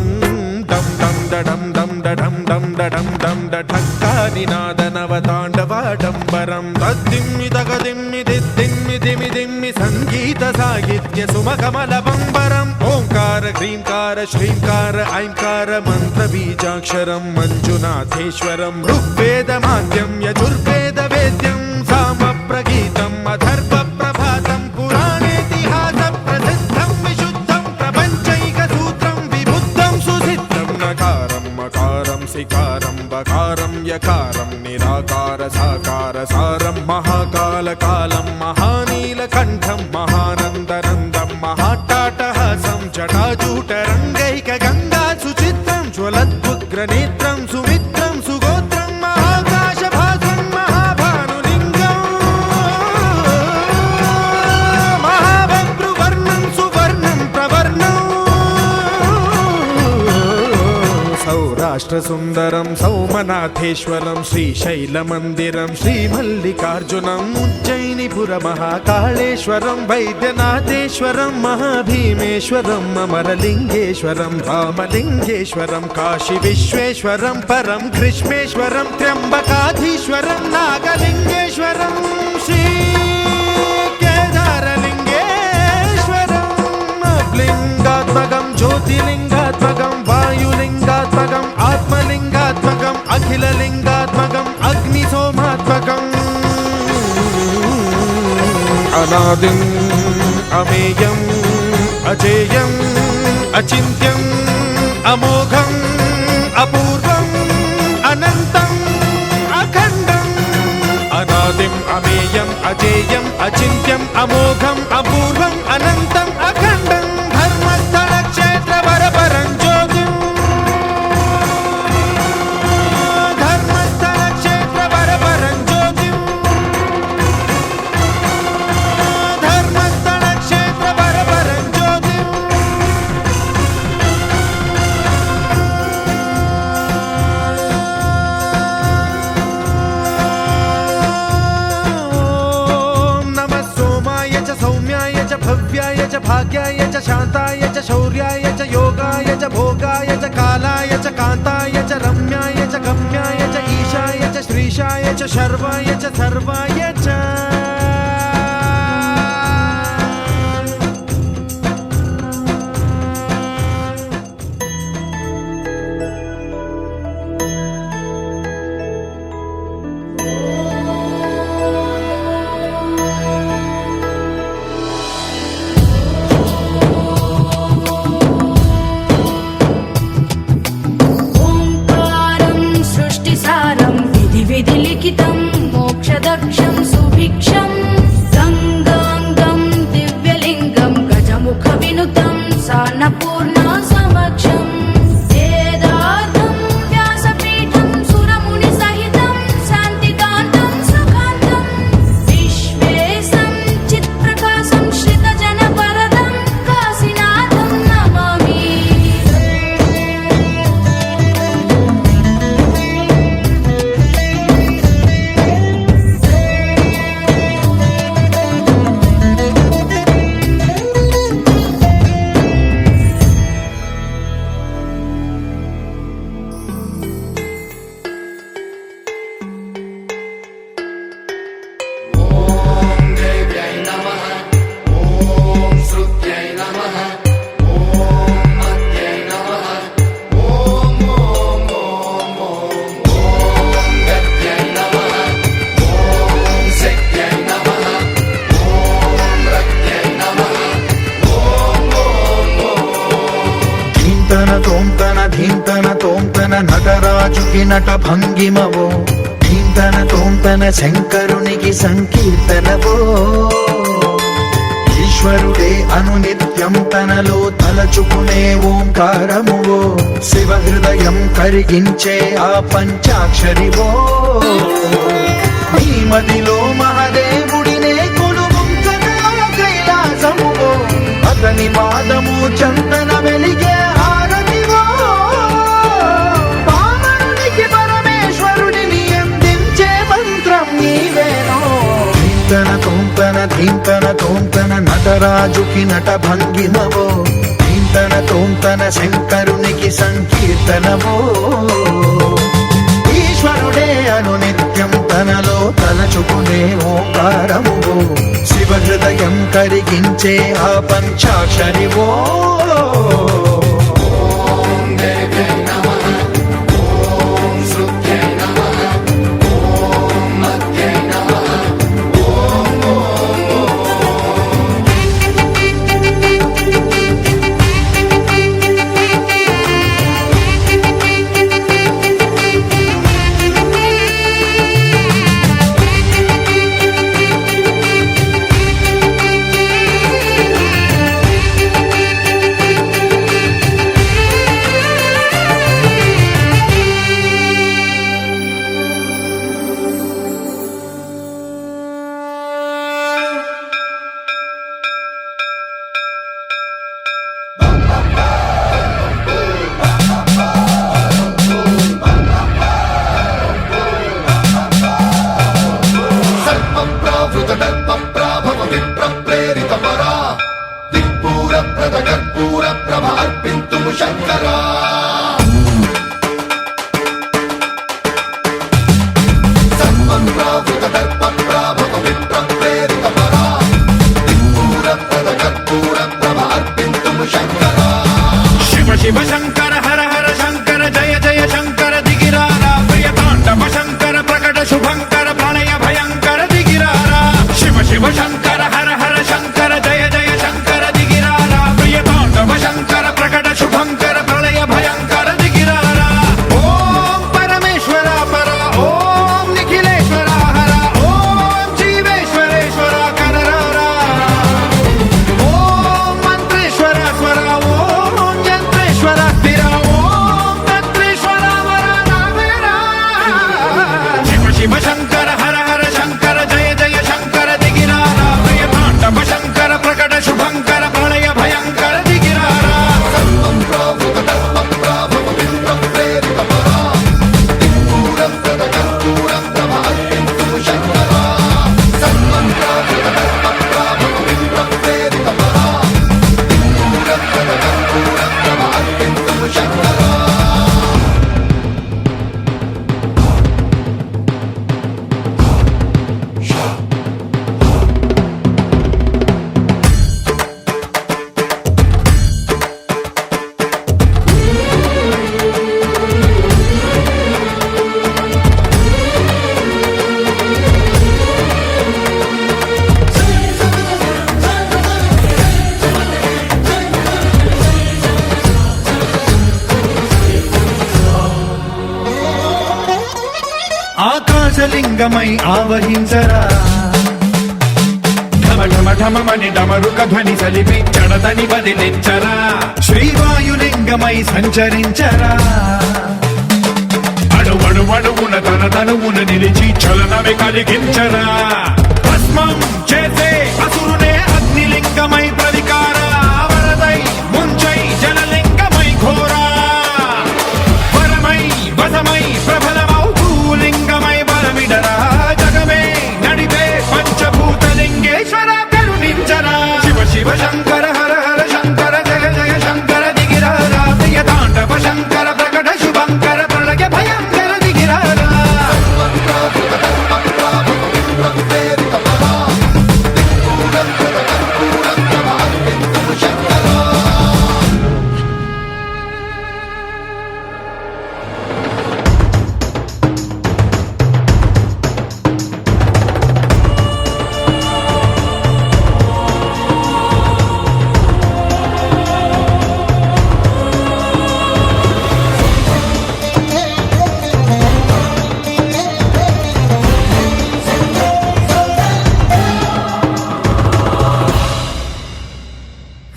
दं दं दडं दं दडं दं दडं दं दढक्कानिनादनवताण्डवाडम्बरं तद्दिम्मि तगदिम्मि दिद्दिम्मि दिमि दिम्मि सङ्गीतसाहित्य सुमकमलबम्बरम् ओङ्कार ह्रीङ्कार श्रीङ्कार ऐङ्कार मन्त्रबीजाक्षरं मञ्जुनाथेश्वरं ऋग्वेदमाद्यं यजुर्वेदवेद्यं सामप्रगीतम् अथर्वप्रभातं पुराणेतिहासप्रसिद्धं विशुद्धं प्रपञ्चैकसूत्रं विबुद्धं सुसिद्धं नकारं मकारं सिकारं बकारं यकारं निराकार साकार सारं महाकालकालं महानीलकण्ठं महानन्दनन्दं महाट्टाटहासं जटाजूटरङ्गैकगङ्गा सुचित्रं ज्वलद्वुग्रनेत्रं सुमित्रं सुगोत्रं महाकाशभासं महाभानुलिङ्गं महाभद्रुवर्णं सुवर्णं प्रवर्णं सौराष्ट्रसुन्दरं सौमनाथेश्वरं श्रीशैलमन्दिरं श्रीमल्लिकार्जुनम् उज्जयिनीपुरमहाकाळेश्वरं वैद्यनाथेश्वरं महाभीमेश्वरम् अमरलिङ्गेश्वरं रामलिङ्गेश्वरं काशीविश्वेश्वरं परं कृष्णेश्वरं त्र्यम्बकाधीश्वरं नागलिङ्गेश्वरं श्रीकेदारलिङ्गेश्वरं लिङ्गात्मकं ज्योतिलिङ्गात्मकं वायुलिङ्गात्मकम् आत्मलिङ्गात्मकम् अखिललिङ्गात्मकम् अग्निसोमात्मकम् अनादिम् अमेयम् अजेयम् अचिन्त्यम् अमोघम् अपूर्वम् अनन्तम् అజేయం అచింత్యం అమోఘం అపూర్వం అనంతం అఖండం ధర్మస్థల క్షేత్ర వరపరం జ్యోతిం ధర్మస్థల క్షేత్ర వరపరం జ్యోతిం ధర్మస్థల క్షేత్ర వరపరం జ్యోతిం सौम्याय च भव्याय च भाग्याय च शान्ताय च शौर्याय च योगाय च भोगाय च कालाय च कान्ताय च रम्याय च गम्याय च ईशाय च श्रीशाय च शर्वाय च सर्वाय च ఓంకారం సృష్టిసారం విధి విధి లిఖితం మోక్షదక్షం సుభిక్షం గంగాంగం దివ్యలింగం గజముఖ వినుతం సాన్నపూర్ణ సమక్షం వేదార్థం వ్యాసపీఠం సురముని సహితం శాంతికాంతం సుఖాంతం విశ్వేశం చిత్ప్రకాశం శ్రితజన వరదం కాశీనాథం నమామి ధీంతన తోంతన ధీంతన తోంతన నటరాజుకి నట భంగిమవో ధీంతన తోంతన శంకరునికి సంకీర్తనవో ఈశ్వరుడే అనునిత్యం తనలో తలచుకునే ఓంకారమువో శివ హృదయం కరిగించే ఆ పంచాక్షరివో నీ మదిలో మహాదేవుడినే కొలువుంచగా కైలాసమువో అతని పాదము చందన వెలిగే హారతివో పామరునికి పరమేశ్వరుడిని అందించే మంత్రం నీవేనో ధీంతన తోంతన ధీంతన తోంతన నటరాజుకి నట భంగిమవో ధీంతన తోంతన శంకరునికి సంకీర్తనవో ఈశ్వరుడే అనునిత్యం తనలో తలచుకునే ఓంకారమువో శివ హృదయం కరిగించే ఆ పంచాక్షరివో కైలాసలింగమై ఆవహించరా ఢమఢమఢమని డమరుక ధ్వని సలిపి జడదని బదిలించరా శ్రీవాయులింగమై సంచరించరా అడువడువడువున తన తనువున నిలిచి చలనమే కలిగించరా భస్మం చేసే అసురునే అగ్నిలింగమై ప్రవికార వరదై ముంచై జలలింగమై ఘోరా వరమై వసమై ప్రబలమౌతూ లింగమై బలమిడరా జగమే నడిపే పంచభూతలింగేశ్వర కరుణించరా శివ శివ శంకర హర హర శంకర జయ జయ శంకర దిగిరారా ప్రియ తాండవ శంకర ప్రకట శుభంకర ప్రళయ భయంకర దిగిరారా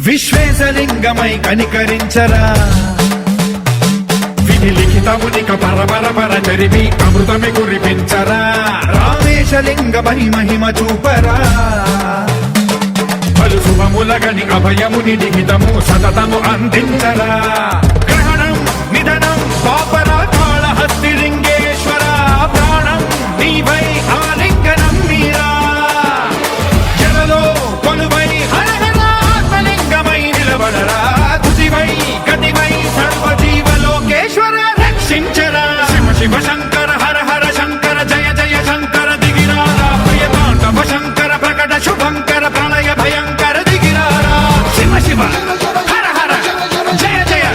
విశ్వేశలింగమై కనికరించరా విధి లిఖితమునిక పరపర పర చరివి అమృతమి కురిపించరా రామేశలింగమై మహిమ చూపరా పలు శుభములగని అభయముని లిఖితము సతతము అందించరా గ్రహణం నిధనం పాపర కాళహస్తి లింగేశ్వర ప్రాణం నీవై ఆలింగనం మీరా జలలో కొలువై నిలబడరా తుదివై గతివై సర్వజీవలోకేశ్వర రక్షించరా శివ శివ శంకర హర హర శంకర జయ జయ శంకర దిగిరారా ప్రియ తాండవ శంకర ప్రకట శుభంకర ప్రళయ భయంకర దిగిరారా శివ శివ హర హర జయ జయ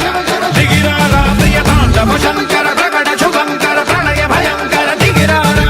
దిగిరారా ప్రియ తాండవ శంకర ప్రకట శుభంకర ప్రళయ భయంకర దిగిరారా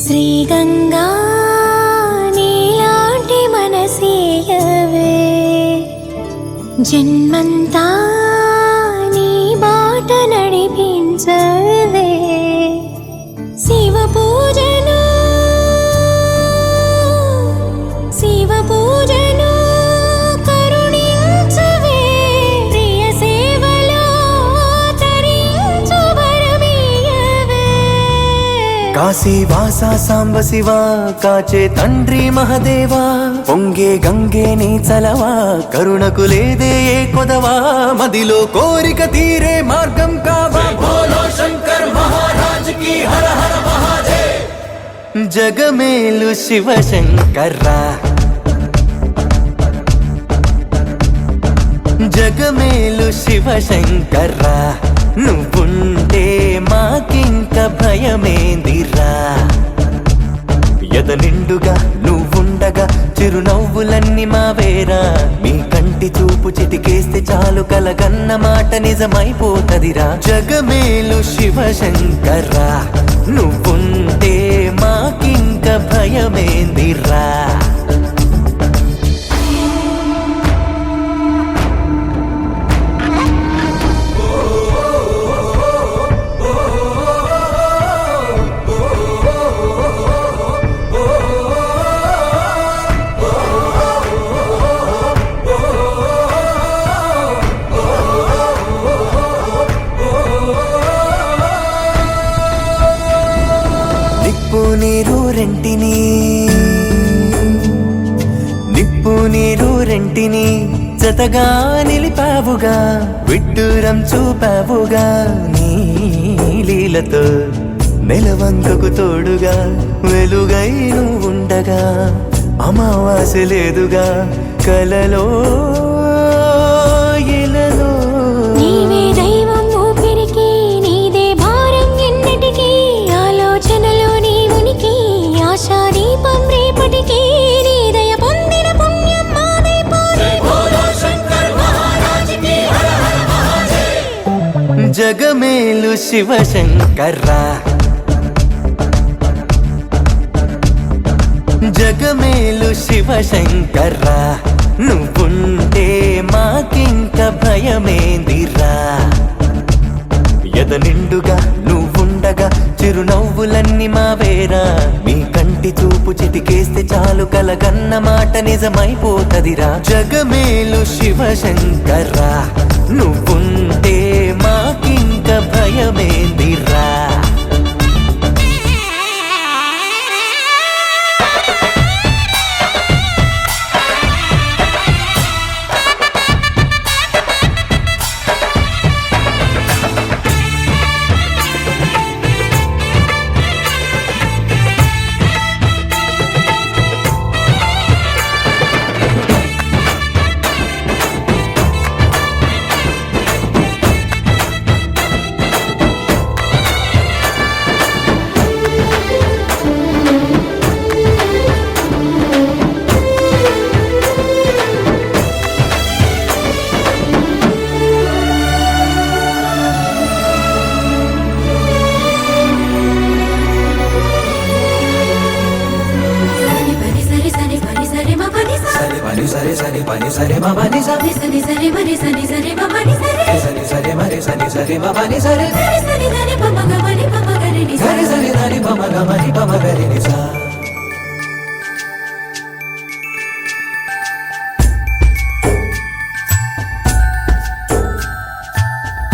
శ్రీ గంగా నీలాంటి మనసీయవే జన్మంతా నీ బాట నడిపించవే శివ పూజను కరుణించవే ప్రియ సేవలో తరించు వరమీయవే కాశీ వాసా సాంబ శివ కాచే తండ్రి మహదేవా పొంగే గంగే నీ చలవా కరుణకు లేదే ఏ కొదవా మదిలో కోరిక తీరే మార్గం కావా బోలో శంకర్ మహారాజ్ की हर हर महादेव జగమేలు శివ శంకర్రా జగమేలు శివ శంకర్రా నువ్వుంటే మాకింక భయమేందిరా ఎద నిండుగా నువ్వుండగా చిరునవ్వులన్నీ మావేరా మీ కంటి చూపు చిటికేస్తే చాలు కలగన్న మాట నిజమైపోతదిరా జగమేలు శివ శంకర్రా నువ్వుంటే మాకింక భయమేందిరా నిప్పు నీరు రెంటిని నిప్పు నిప్పు నీరు రెంటిని జతగా నిలిపావుగా విడ్డూరం చూపావుగా నీ లీలతో నెలవంకకు తోడుగా వెలుగై నువ్వుండగా అమావాస్య లేదుగా కలలో ఇలలో నీవే దైవం ఊపిరికి నీదే భారం ఎన్నటికీ ఆలోచనలో నీ ఉనికి ఆశా దీపం రేపటికి నీ దయ పొందిన పుణ్యం మాదే జగమేలు శివశంకర్రా జగమేలు శివశంకర్రా నువ్వుంటే మాకింక భయమేందిరా ఎద నిండుగా నువ్వుండగా చిరునవ్వులన్నీ మావేరా నీ కంటి చూపు చిటికేస్తే చాలు కలగన్న మాట నిజమైపోతదిరా జగమేలు శివశంకర్రా నువ్వుంటే మాకింక భయమేందిరా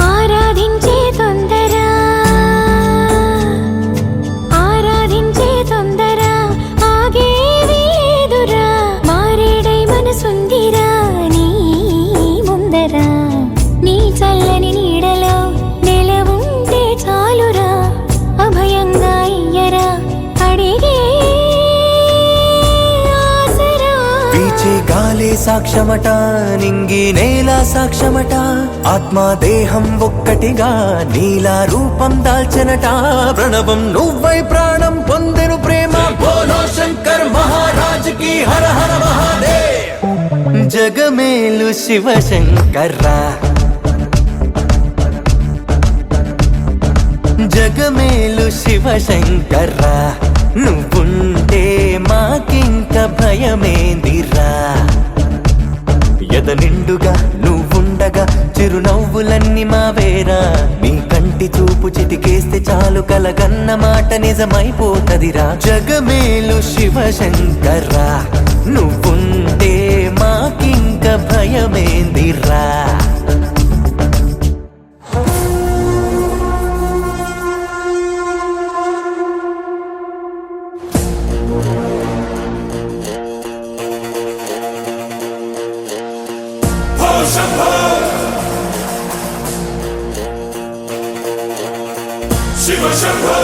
ఆరాధించే తొందర ఆరాధించే తొందర ఆగేది లేదురా మారేడై మనసుందిరా నీ ముందర నీ చల్లని నీడలో నెలవుంటే చాలురా అభయంగా ఇయ్యరా అడిగే ఆసరా పీచే గాలే సాక్ష్యమట నింగి నేల సాక్ష్యమట ఆత్మ దేహం ఒక్కటిగా నీలా రూపం దాల్చనట ప్రణవం నువ్వై ప్రాణం పొందెను ప్రేమ బోలో శంకర్ మహారాజ్ కి హర హర మహాదేవ్ జగమేలు శివశంకర్రా జగమేలు శివశంకర్రా నువ్వుంటే మాకింక భయమేందిరా ఎద నిండుగా నువ్వుండగా చిరునవ్వులన్నీ మావేరా నీ కంటి చూపు చిటికేస్తే చాలు కలగన్న మాట నిజమైపోతదిరా జగమేలు శివశంకర్రా నువ్వుంటే మాకింక భయమేందిరా శివ శంభో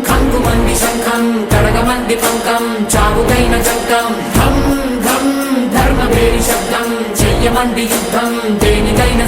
ఖంగుమంది శంఖం కడగమంది పంకం చావుగైన జంకం ధం ధం ధర్మవేరి శబ్దం చెయ్యమంది యుద్ధం దేనికైన